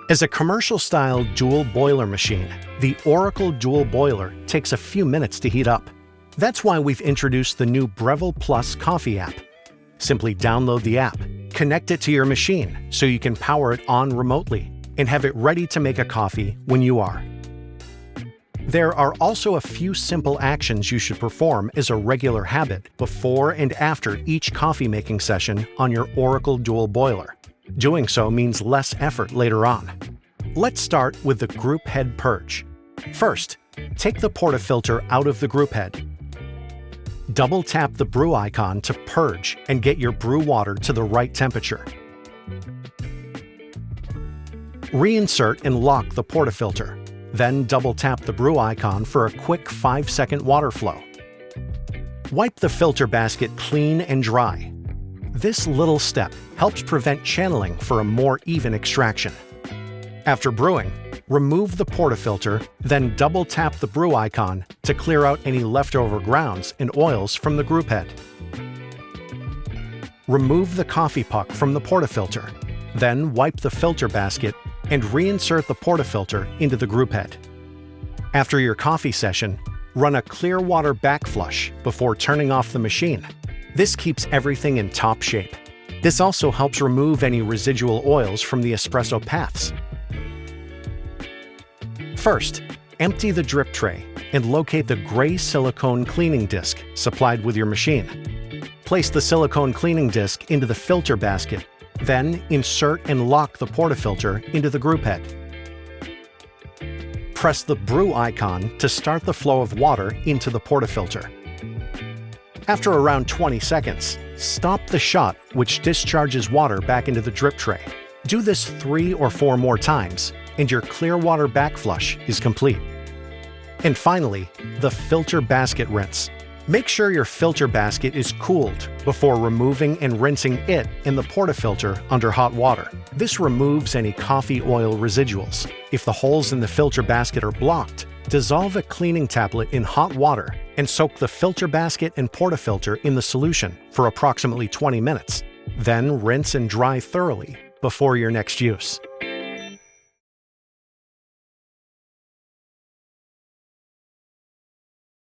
As a commercial-style dual boiler machine, the Oracle Dual Boiler takes a few minutes to heat up. That's why we've introduced the new Breville Plus coffee app. Simply download the app, connect it to your machine so you can power it on remotely, and have it ready to make a coffee when you are. There are also a few simple actions you should perform as a regular habit before and after each coffee-making session on your Oracle Dual Boiler. Doing so means less effort later on. Let's start with the group head purge. First, take the portafilter out of the group head. Double-tap the brew icon to purge and get your brew water to the right temperature. Reinsert and lock the portafilter. Then double-tap the brew icon for a quick 5-second water flow. Wipe the filter basket clean and dry. This little step helps prevent channeling for a more even extraction. After brewing, remove the portafilter, then double-tap the brew icon to clear out any leftover grounds and oils from the group head. Remove the coffee puck from the portafilter, then wipe the filter basket and reinsert the portafilter into the group head. After your coffee session, run a clear water backflush before turning off the machine. This keeps everything in top shape. This also helps remove any residual oils from the espresso paths. First, empty the drip tray and locate the gray silicone cleaning disc supplied with your machine. Place the silicone cleaning disc into the filter basket, then insert and lock the portafilter into the group head. Press the brew icon to start the flow of water into the portafilter. After around 20 seconds, stop the shot, which discharges water back into the drip tray. Do this 3 or 4 more times, and your clear water backflush is complete. And finally, the filter basket rinse. Make sure your filter basket is cooled before removing and rinsing it in the portafilter under hot water. This removes any coffee oil residuals. If the holes in the filter basket are blocked, dissolve a cleaning tablet in hot water and soak the filter basket and portafilter in the solution for approximately 20 minutes. Then rinse and dry thoroughly before your next use.